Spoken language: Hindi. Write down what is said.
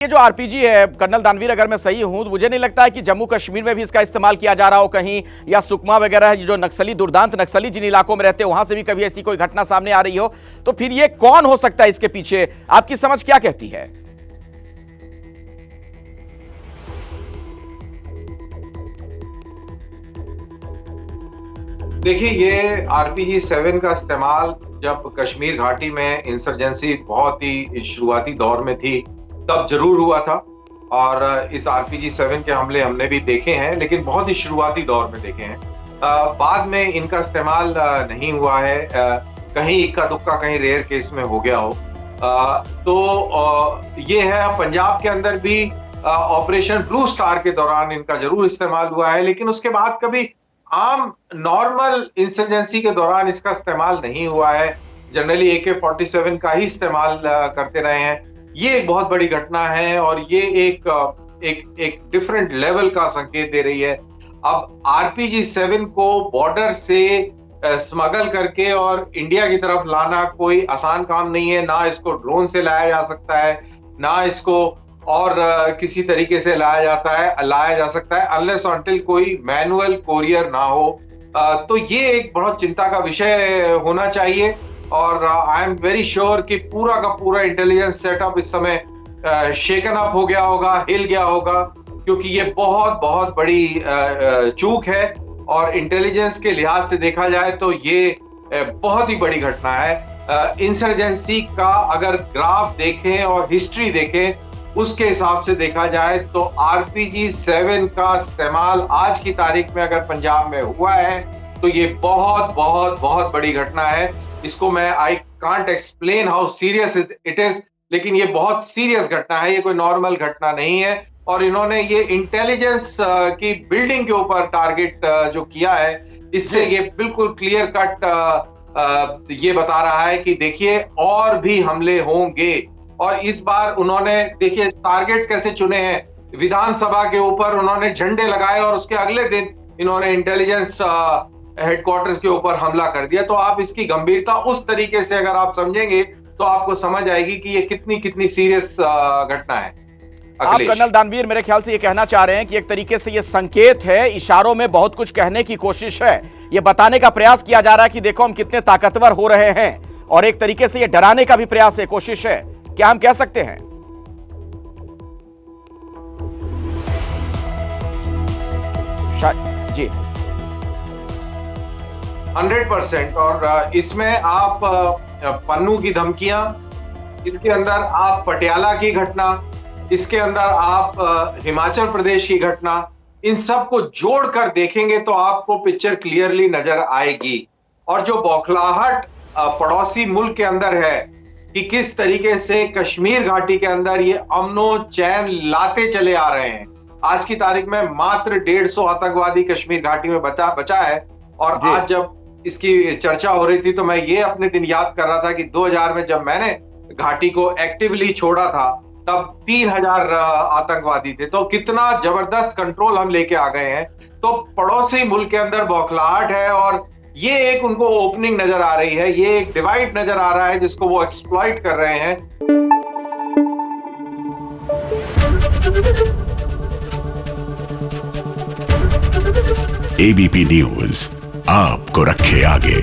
ये जो आरपीजी है कर्नल दानवीर, अगर मैं सही हूं तो मुझे नहीं लगता है कि जम्मू कश्मीर में भी इसका इस्तेमाल किया जा रहा हो कहीं, या सुकमा वगैरह जो नक्सली दुर्दांत नक्सली जिन इलाकों में रहते हैं वहां से भी कभी ऐसी कोई घटना सामने आ रही हो। तो फिर ये कौन हो सकता है इसके पीछे, आपकी समझ क्या कहती है? देखिए, ये आरपीजी 7 का इस्तेमाल जब कश्मीर घाटी में इंसर्जेंसी बहुत ही शुरुआती दौर में थी तब जरूर हुआ था। और इस आरपीजी 7 के हमले हमने भी देखे हैं, लेकिन बहुत ही शुरुआती दौर में देखे हैं। बाद में इनका इस्तेमाल नहीं हुआ है। कहीं इक्का दुक्का, कहीं रेयर केस में हो गया हो। ये है, पंजाब के अंदर भी ऑपरेशन ब्लू स्टार के दौरान इनका जरूर इस्तेमाल हुआ है, लेकिन उसके बाद कभी आम नॉर्मल इंसर्जेंसी के दौरान इसका इस्तेमाल नहीं हुआ है। जनरली AK-47 का ही इस्तेमाल करते रहे हैं। ये एक बहुत बड़ी घटना है और ये एक डिफरेंट लेवल का संकेत दे रही है। अब आरपीजी 7 को बॉर्डर से स्मगल करके और इंडिया की तरफ लाना कोई आसान काम नहीं है। ना इसको ड्रोन से लाया जा सकता है, ना इसको और किसी तरीके से लाया जा सकता है अनलेस अनटिल कोई मैनुअल कोरियर ना हो। तो ये एक बहुत चिंता का विषय होना चाहिए। और आई एम वेरी श्योर कि पूरा का पूरा इंटेलिजेंस सेटअप इस समय शेकन अप हो गया होगा, हिल गया होगा, क्योंकि ये बहुत बहुत बड़ी चूक है। और इंटेलिजेंस के लिहाज से देखा जाए तो ये बहुत ही बड़ी घटना है। इंसर्जेंसी का अगर ग्राफ देखें और हिस्ट्री देखें, उसके हिसाब से देखा जाए तो आरपीजी 7 का इस्तेमाल आज की तारीख में अगर पंजाब में हुआ है तो ये बहुत बहुत बहुत बड़ी घटना है। इसको मैं I can't explain how serious it is, लेकिन ये बहुत सीरियस घटना है। ये कोई नॉर्मल घटना नहीं है। और इन्होंने ये इंटेलिजेंस की बिल्डिंग के ऊपर टारगेट जो किया है, इससे ये बिल्कुल क्लियर कट ये बता रहा है कि देखिए और भी हमले होंगे। और इस बार उन्होंने देखिए टारगेट्स कैसे चुने हैं। विधानसभा के ऊपर उन्होंने झंडे लगाए और उसके अगले दिन इन्होंने इंटेलिजेंस हेडक्वार्टर्स के ऊपर हमला कर दिया। तो आप इसकी गंभीरता उस तरीके से अगर आप समझेंगे तो आपको समझ आएगी कि ये कितनी सीरियस घटना है। आप कर्नल दानवीर मेरे ख्याल से ये कहना चाह रहे हैं कि एक तरीके से ये संकेत है, इशारों में बहुत कुछ कहने की कोशिश है, ये बताने का प्रयास किया जा रहा है कि देखो हम कितने ताकतवर हो रहे हैं, और एक तरीके से ये डराने का भी प्रयास है, कोशिश है। क्या हम कह सकते हैं? जी 100%। और इसमें आप पन्नू की धमकियां, इसके अंदर आप पटियाला की घटना, इसके अंदर आप हिमाचल प्रदेश की घटना, इन सब को जोड़कर देखेंगे तो आपको पिक्चर क्लियरली नजर आएगी। और जो बौखलाहट पड़ोसी मुल्क के अंदर है कि किस तरीके से कश्मीर घाटी के अंदर ये अमनो चैन लाते चले आ रहे हैं। आज की तारीख में मात्र 150 आतंकवादी कश्मीर घाटी में बचा है। और आज जब इसकी चर्चा हो रही थी तो मैं ये अपने दिन याद कर रहा था कि 2000 में जब मैंने घाटी को एक्टिवली छोड़ा था तब 3000 आतंकवादी थे। तो कितना जबरदस्त कंट्रोल हम लेके आ गए हैं। तो पड़ोसी मुल्क के अंदर बौखलाहट है और ये एक उनको ओपनिंग नजर आ रही है, ये एक डिवाइड नजर आ रहा है जिसको वो एक्सप्लॉइट कर रहे हैं। ABP न्यूज आपको रखे आगे।